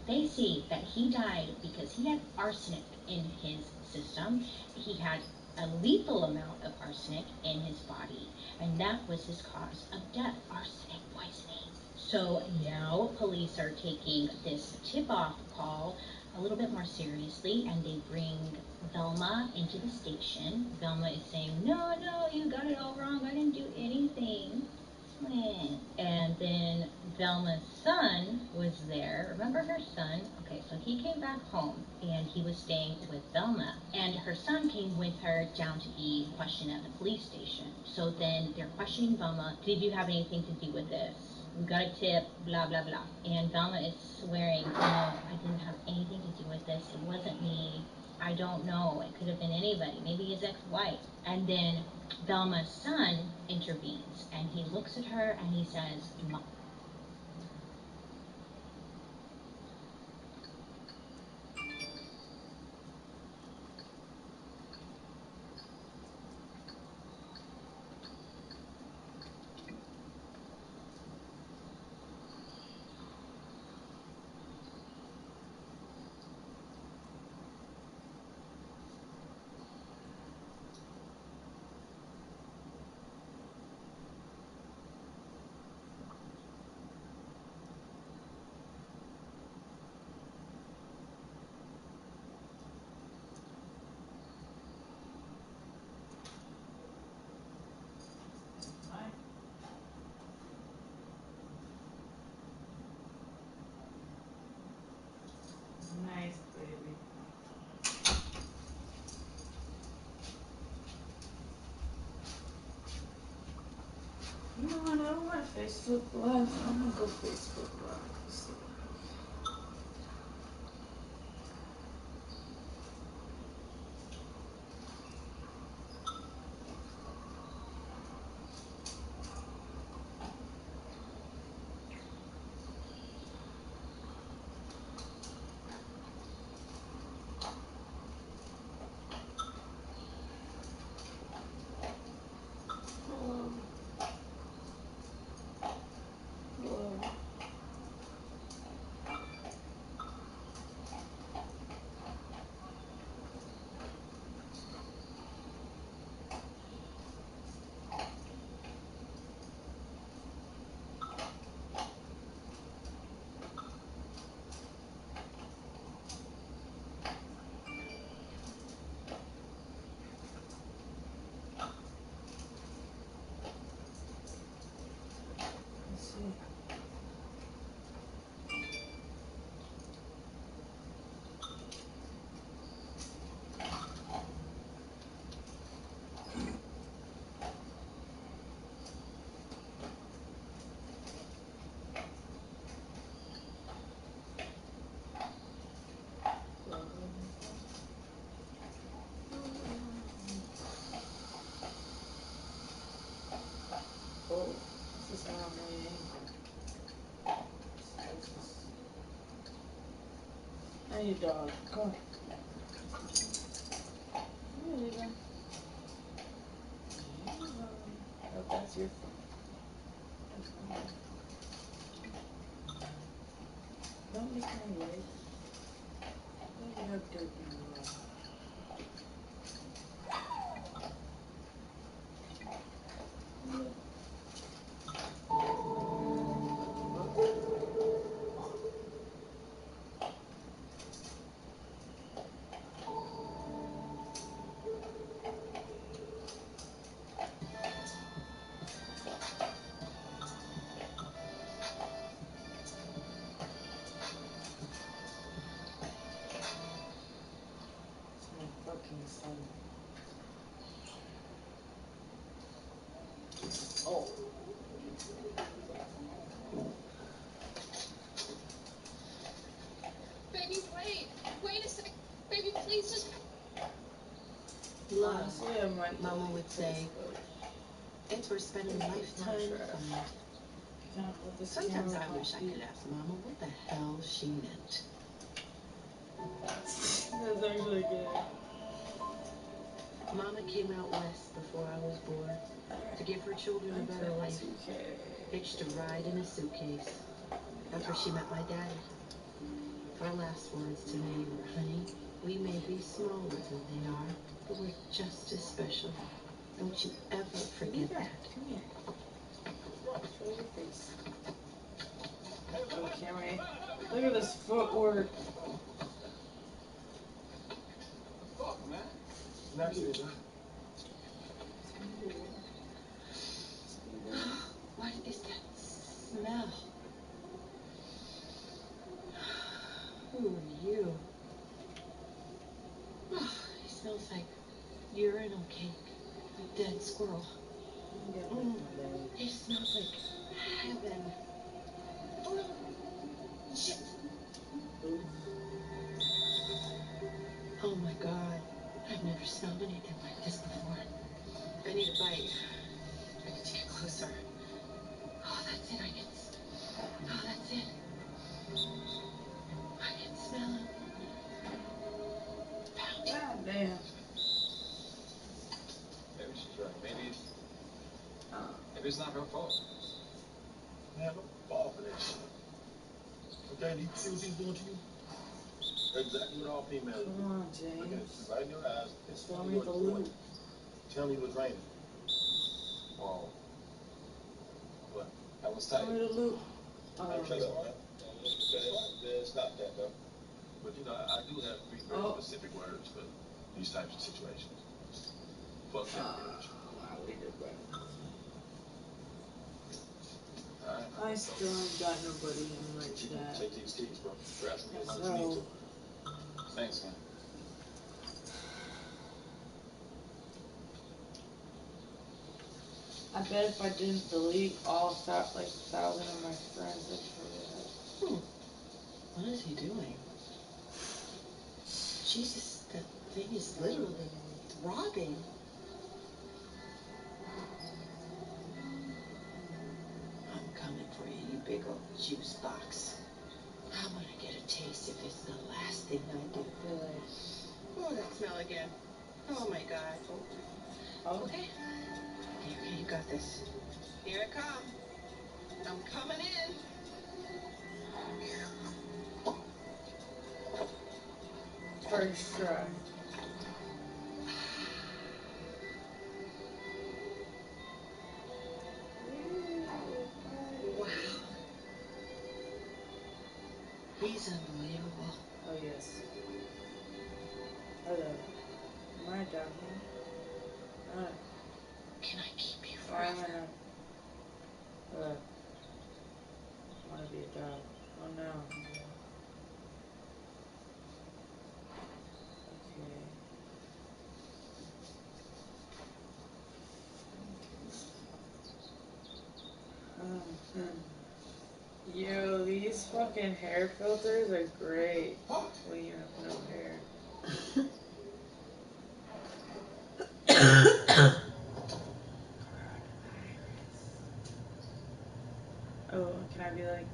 They see that he died because he had arsenic in his system. He had a lethal amount of arsenic in his body, and that was his cause of death, arsenic poisoning. So now police are taking this tip-off call a little bit more seriously, and they bring Velma into the station. Velma is saying, no, you got it all wrong. I didn't do anything. And then Velma's son was there. Remember her son? Okay, so he came back home, and he was staying with Velma. And her son came with her down to be questioned at the police station. So then they're questioning Velma. Did you have anything to do with this? We got a tip, blah, blah, blah. And Velma is swearing, no, I didn't have anything to do with this. It wasn't me. I don't know. It could have been anybody. Maybe his ex-wife. And then Velma's son intervenes, and he looks at her and he says, Nice, baby. You know what? I don't want Facebook Live. I'm gonna go Facebook Live. Oh, this is not me. Hey, you dog. Come on. Come here, Lisa. Oh, that's your phone. Don't lick my leg. You have dirt in your mouth. Fucking son. Oh. Baby, wait a sec. Baby, please just. Love, Mama would say, it's worth spending a lifetime and sometimes I wish I could ask Mama what the hell she meant. That's actually good. Mama came out west before I was born to give her children a better life. Hitched a ride in a suitcase. That's where she met my daddy. Her last words to me were, honey, we may be smaller than they are, but we're just as special. Don't you ever forget that. Come here. Show your face. Oh, camera. Look at this footwork. What is that smell? Who are you? Oh, it smells like urinal cake, like dead squirrel. It smells like heaven. Oh, shit. Oh my God, I've never smelled anything like this before. I need a bite. I need to get closer. Oh, that's it. Oh, that's it. I can smell it. God damn. Maybe she's right. Maybe it's not her fault. Man, don't fall for that shit. Okay, do you see what she's doing to you? Exactly what all females do. Come on, Look at James. you right in your eyes. Just want me to loot. Tell me what's raining. Oh. What? That was tight. Want me to loot. Okay, stop that, though. But you know, I do have 3 very specific words for these types of situations. Fuck that bitch. I still ain't got nobody in my chat. Take these keys, bro. Grab some of So, your Thanks, man. I bet if I didn't delete all like 1,000 of my friends, I'd forget. What is he doing? Jesus, that thing is literally throbbing. I'm coming for you, you big old juice box. I'm gonna get a taste if it's the last thing I do. Oh, that smell again. Oh my God. Okay. Okay, you got this. Here I come. I'm coming in. First try. Wow. He's unbelievable. Oh, yes. Hello. Am I down here? Can I keep you Why am I forever? not? Hello. I want to be a dog. Oh, no. Okay. Yo, these fucking hair filters are great when you have no hair. Oh, can I be like?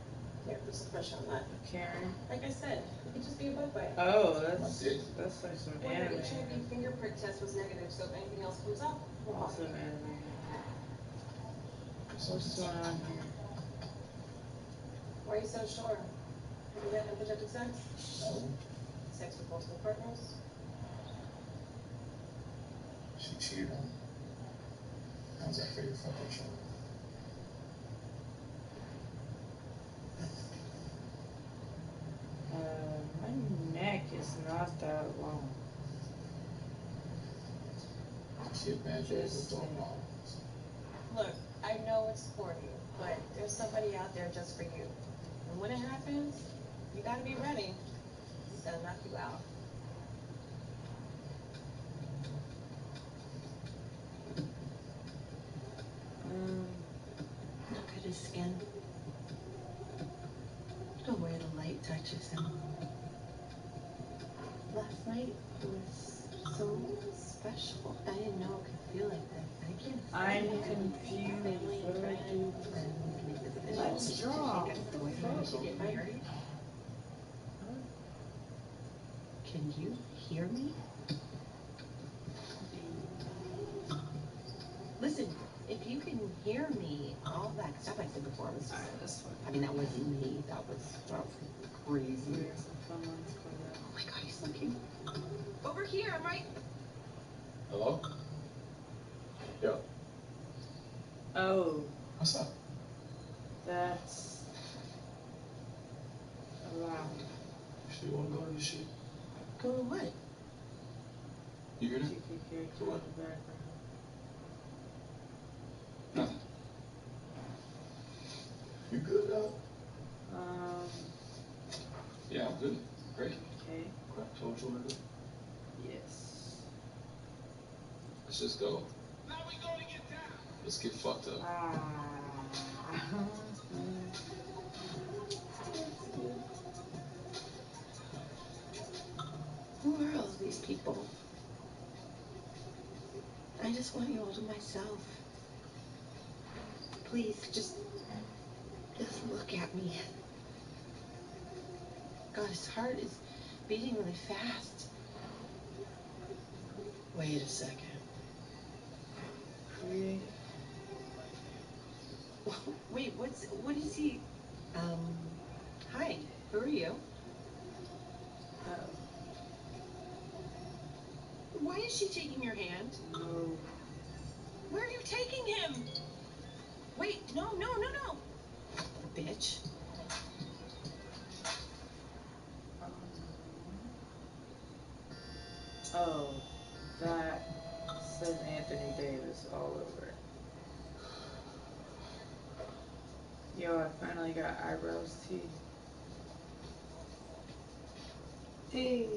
Yeah, put some pressure on that. Karen? Like I said, it could just be a bug bite. Oh, that's like some Well, your anime. HIV fingerprint test was negative, so if anything else comes up, we'll Also bother you. anime. What's going on here? Why are you so sure? Have you had unprotected sex? No. Sex with multiple partners? She cheated on me. That was our favorite fucking show. My neck is not that long. She a bad Just dog. Look, I know it's corny, but there's somebody out there just for you. And when it happens, you gotta be ready. He's gonna knock you out. Look at his skin. The way the light touches him. Last night was so special. I didn't know it could feel like this. I can't. I'm confused. Family What do I do? friends, make this official. Let's draw. Take us to where we should get married. Can you hear me? Listen, if you can hear me, all that stuff I said before was just, I mean, that wasn't me. That was crazy. Oh my God, he's looking. Over here, I'm right. Hello? Yeah. Oh, What's up? that's allowed. You sure you want to go to this shit? Go to what? You hear that? For what? The background. Nothing. You good, dog? Yeah, I'm good. Great. Okay. Crap, told you what to do. Yes. Let's just go. Now we gonna get down. Let's get fucked up. Who are all these people? I just want you all to myself. Please, just look at me. God, his heart is beating really fast. Wait a second. Wait, what is he? Hi, who are you? Why is she taking your hand? No. Where are you taking him? Wait, no. Bitch. Oh, that says Anthony Davis all over it. Yo, I finally got eyebrows too. Hey.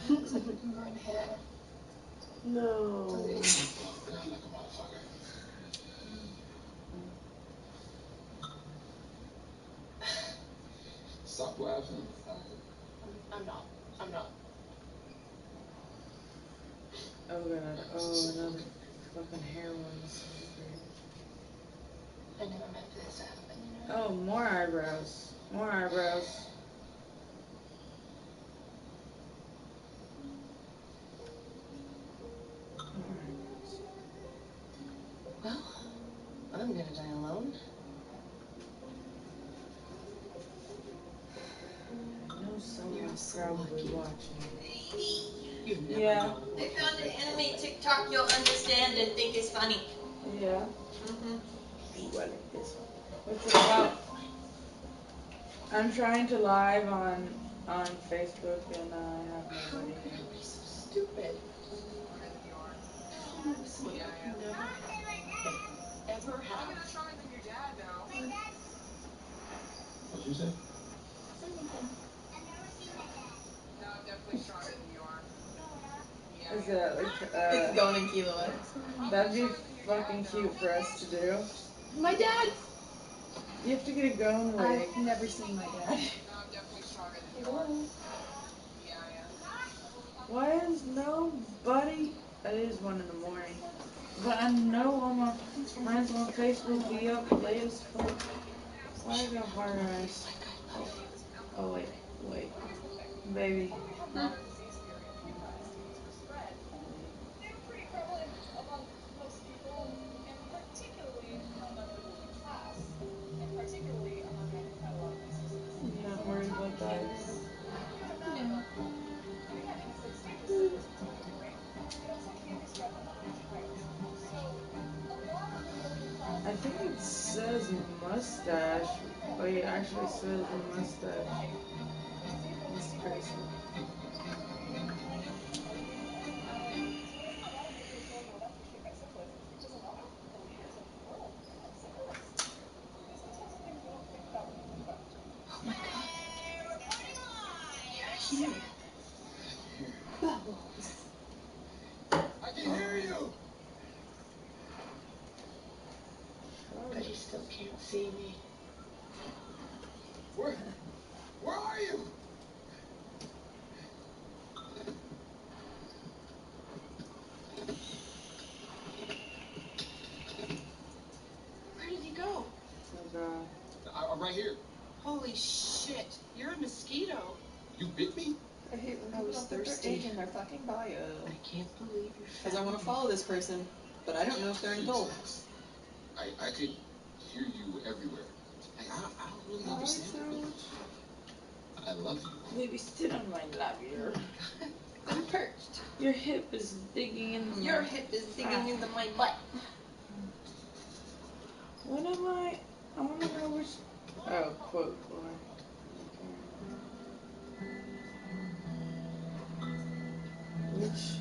Run hair. No. Oh, God, like a motherfucker. Stop laughing. I'm not. Oh god. Oh, another fucking hair one. I never meant for this to happen, you know? Oh, more eyebrows. More eyebrows. Well, I'm gonna die alone. I know someone's so probably lucky. watching. You never Yeah. know. I found an anime TikTok you'll understand and think is funny. Yeah. Ooh, I like this one. What's it about? I'm trying to live on Facebook and I have How nobody could here. you be so stupid? You know someone that never ever have. What'd you say? Is that like It's going in kilo. that'd be fucking cute for us to do. My dad! You have to get a going wig. I've never seen my dad. Hello? Why is nobody? It is 1 in the morning. But I know all my friends on Facebook be up late as fuck. Why I got hard eyes? Oh wait. Baby. You're not worried about that anymore? No. I think it says mustache, but it actually says mustache. That's crazy. Oh my God. Here. Bubbles. I can hear you. But you still can't see me. Where are you? Where did he go? Oh god. I'm right here. Holy shit. You're a mosquito. You bit me? I hate when I people was don't put their thirsty. age in their fucking bio. I can't believe you're Because I want to follow this person, but I don't know if they're an adult. I could hear you everywhere. Like, I don't really understand. I love you. Baby, sit on my lap here. I'm perched. Your hip is digging in Your hip is digging into my butt. What am I wanna know which. Oh, quote. bitch.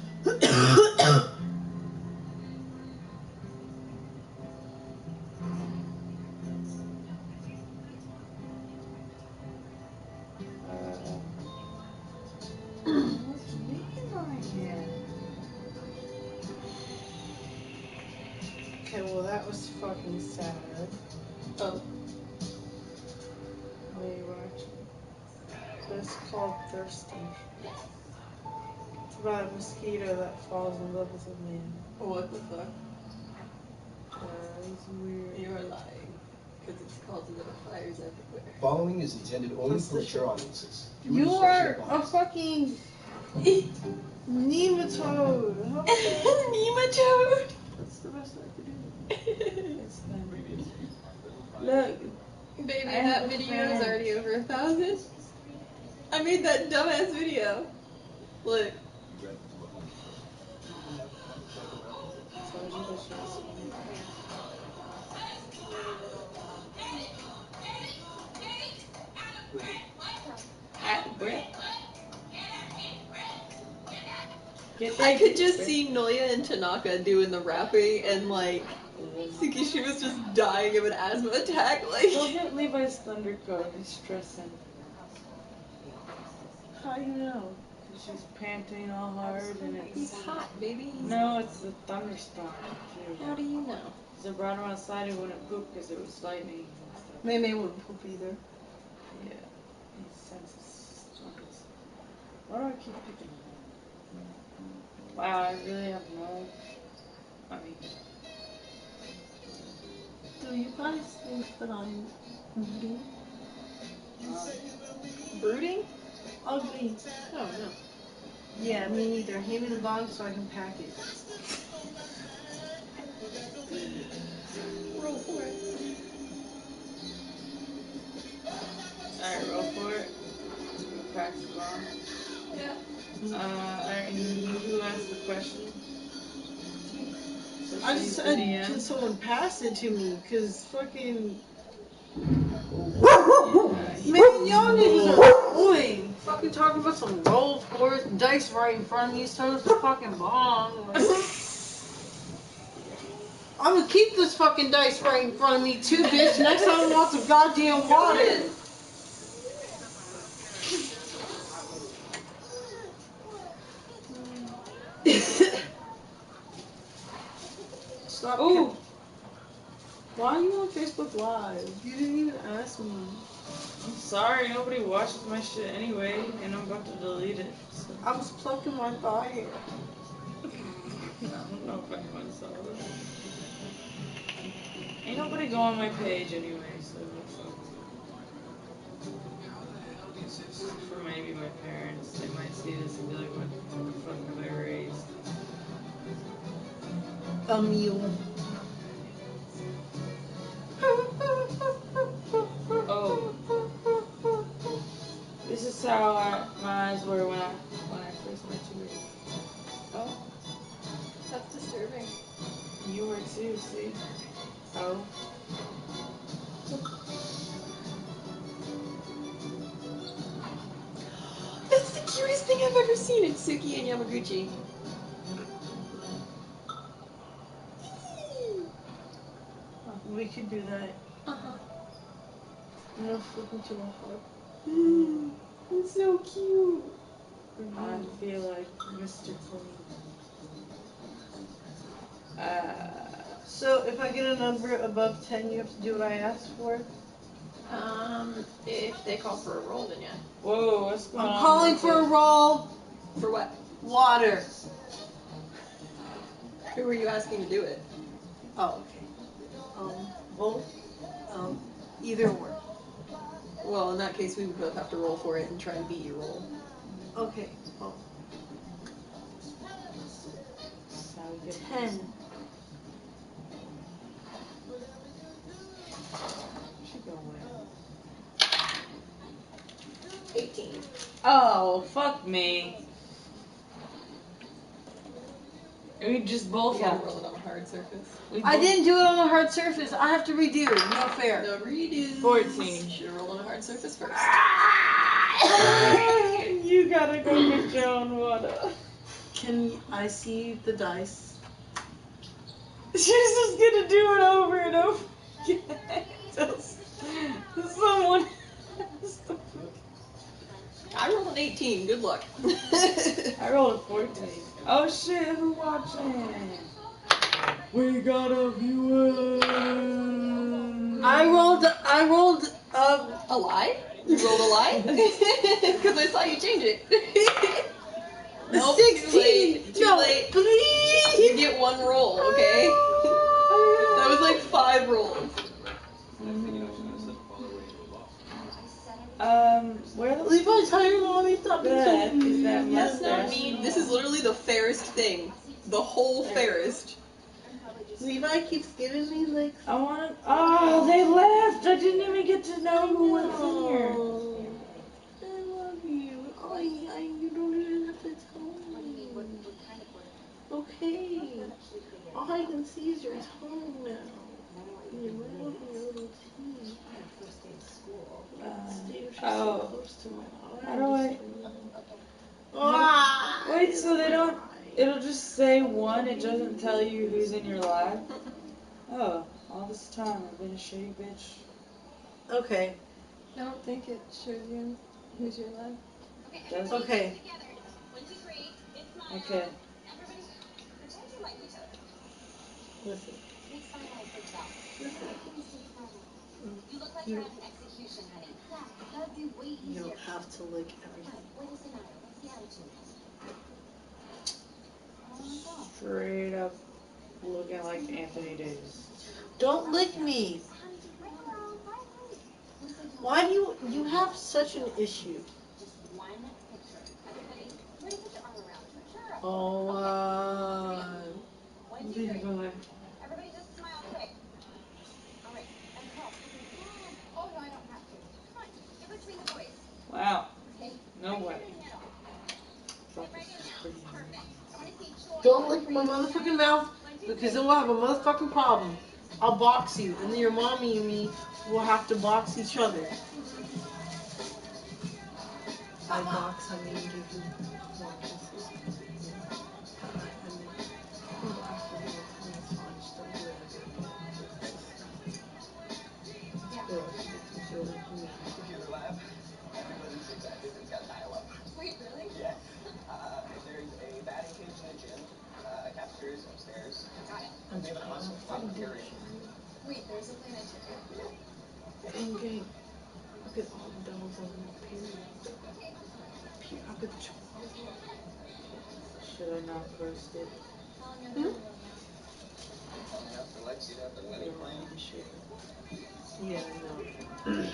What's mean right here? Okay, well that was fucking sad. Oh. What are you watching? That's called Thirsty. It's about a mosquito that falls in love with a man. What the fuck? He's weird. You're lying. Because it's called Little Fires Everywhere. Following is intended only for mature audiences. You are a fucking nematode. Nematode! That's the best I could do. It's fine. Look. Baby, I that have a video friend. is already over 1,000. I made that dumbass video. Look. I could just see Noya and Tanaka doing the rapping and like Tsukishima was just dying of an asthma attack. Like, Go get Levi's Thundercoat. He's stressing. How do you know? 'Cause she's panting all hard and he's it's... hot, baby. No, it's the thunderstorm. Too. How do you know? So I brought him outside, he wouldn't poop because it was lightning and stuff. May wouldn't poop either. Yeah. He senses storms. Why do I keep picking him? Wow, I really have no... I mean... Do you guys think that I'm brooding? Brooding? Ugly. Oh no. Yeah, me neither. Hand me the bong so I can pack it. Roll for it. Alright, roll for it. Pack the bomb. Yeah. Alright, who asked the question? So I just she's the said, DM? can someone pass it to me? Cause fucking... Man, y'all niggas are annoying. Fucking talking about some roll for it, dice right in front of me, so it's a fucking bomb. Like, I'm gonna keep this fucking dice right in front of me too, bitch. Next time I want some goddamn water. Stop. Ooh. Why are you on Facebook Live? You didn't even ask me. I'm sorry, nobody watches my shit anyway, and I'm about to delete it. So. I was plucking my thigh hair. I don't know if anyone saw it. Ain't nobody go on my page anyway, so for maybe my parents, they might see this and be like, what the fuck have I raised? A mule. Oh. This is how my eyes were when I first met you. Oh. That's disturbing. You were too, see? Oh. That's the cutest thing I've ever seen. It's Suki and Yamaguchi. We could do that. Uh-huh. I'm gonna flip into a hug. It's so cute. I feel like Mr. Clean. So if I get a number above 10, you have to do what I asked for? If they call for a roll, then yeah. Whoa, what's going on? I'm calling for a roll. For what? Water. Who were you asking to do it? Oh, okay. Both? Either or. Well, in that case, we would both have to roll for it and try and beat your roll. Okay. Oh. 10. 18. Oh, fuck me. We just both You gotta have roll it on a hard surface. I didn't do it on a hard surface. I have to redo. No fair. No redo. 14. Should have rolled on a hard surface first. You gotta go get your own water. Can I see the dice? She's just gonna do it over and over again. Someone. I rolled an 18. Good luck. I rolled a 14. Oh shit, who watching? We got a viewer. I rolled a lie? You rolled a lie? Because I saw you change it. Nope, 16! Too late. Please! You get one roll, okay? That was like 5 rolls. Where the Levi, tell your mommy stop being so heck is mean. that That's not mustache? mean. This is literally the fairest thing. The whole fairest. Levi keeps giving me like... I want. Oh, they left. I didn't even get to know who was in here. I love you. You don't even have to tell me. Okay. All I can see is your tongue now. Your little teeth. Oh. Close to my How do I? Ah! Wait, so they don't. It'll just say one. It doesn't tell you who's in your live. Oh, all this time I've been a shitty bitch. Okay. I don't think it shows you who's your live. Does it? Okay. Okay. Listen. You don't have to lick everything. Straight up looking like Anthony Davis. Don't lick me. Why do you have such an issue? Oh, Wow. No way. don't lick my motherfucking mouth because then we'll have a motherfucking problem. I'll box you, and then your mommy and me will have to box each other. I box, I mean, give you more kisses. Computer lab. Everybody's excited. It's got dial-up. Wait, really? Yeah. There's a batting cage in the gym. Cafeteria's upstairs. Got it. And we have an awesome planetarium. Wait, there's a planetarium. Okay. Look at all the dolls on the period. Look at the Should I not post it? Yeah, I know.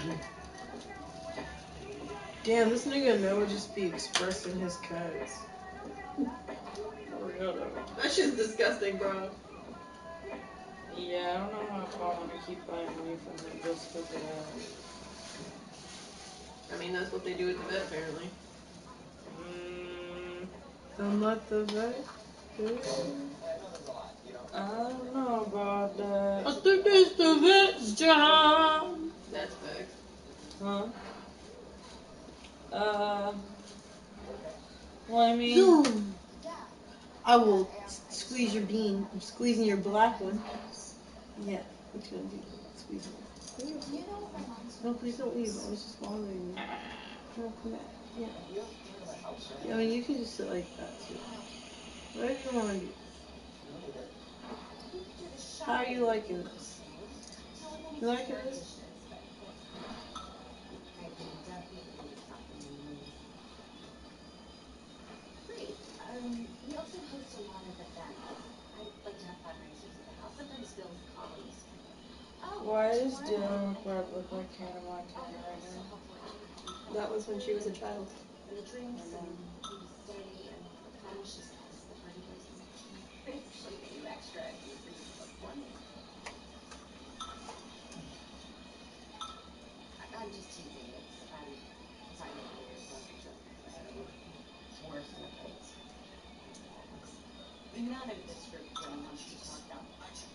Damn, this nigga Noah just be expressing his cuts. That shit's disgusting, bro. Yeah, I don't know how I want to keep buying money from them just because of that. I mean, that's what they do at the vet, apparently. I'm not the vet. I don't know about that. I think it's the vet's job. That's facts. Huh? Well, I mean... I will squeeze your bean. I'm squeezing your black one. Yeah, what you gonna do? Squeeze it. No, please don't leave. I was just bothering you. No, come back. Yeah. I mean, you can just sit like that, too. Whatever you want to do. How are you liking this? You liking this? Great. We also host a lot of events. I like to have fundraisers at the house. Sometimes Bill's colleagues. Oh, Why does Dylan McBride look like Hannah Montana right now? That was when she was a child. And the drinks and you say and replenishes as the party goes on. They actually pay you extra if you agree to book one. I'm just teasing. It's not really weird, but it's worse than it is. None of this group really wants to talk about budget.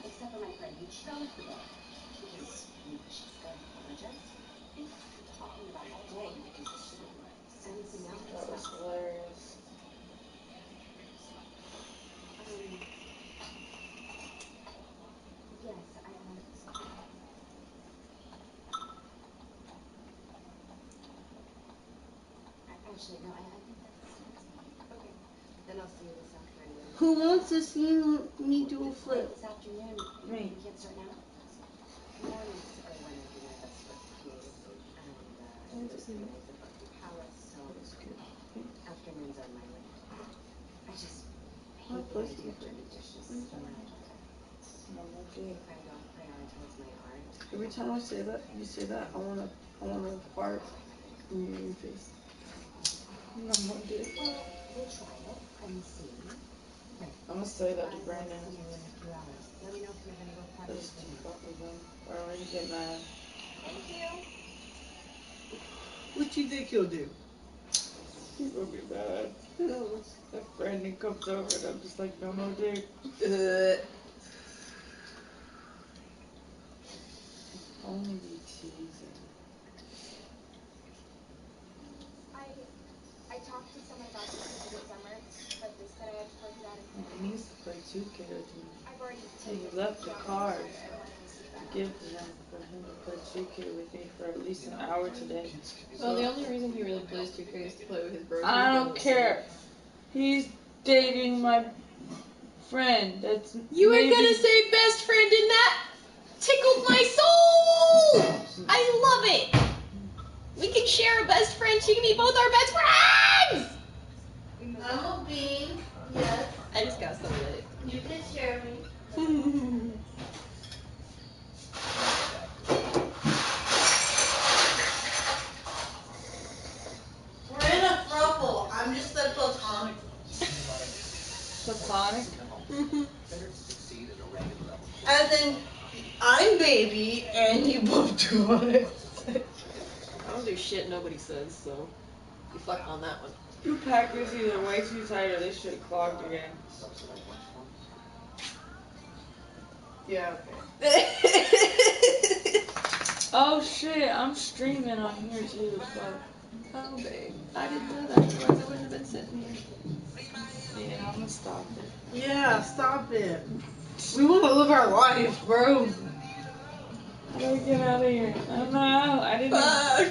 Except for my friend who chose the book. Because she's an apologist. It's talking about all day because she sends him out. That was hilarious. Actually, no, I think that's okay. Then I'll see you this afternoon. Who wants to see me do a flip? This afternoon. Me. You can't start now? Mornings are when I do my best work with kids. And this morning's a Bucky Palace, so afternoons are my way. I just hate the idea of dirty dishes. I don't prioritize my art. Every time I say that, you say that, I wanna fart in your face. No, I'm gonna do it. Well, we'll try it and see. I'm gonna say that to Brandon. See you in a few hours. Let me know if you're gonna go party Just with keep me. up with them. Or when you get mad. Thank you. What you think you'll do? He's gonna be mad. If Brandon comes over and I'm just like, no more dick. Only be teasing. I talked to someone about this over the summer, but they said I had to work it out in He February. needs to play 2K with me. I've already He taken left the card I wanted to see that. give to him for him to play 2K with me for at least an hour today. Well, the only reason he really plays 2K is to play with his bros. I don't care. He's dating my friend. That's You were gonna say best friend, and that tickled my soul! I love it! We can share a best friend. She can be both our best friends! I'm a bean. Yes. I just got so lit. You can share me. We're in a throuple. I'm just a platonic. platonic. As in, I'm baby and you both do it. I don't do shit nobody says, so you fuck on that one. You Packers either way too tight or they should clogged again. Yeah, okay. Oh shit, I'm streaming on here too, but Oh, babe. I didn't know that, otherwise I wouldn't have been sitting here. yeah, I'm gonna stop it. Yeah, stop it. We want to live our life, bro. How do I get out of here? I don't know. I didn't. Fuck!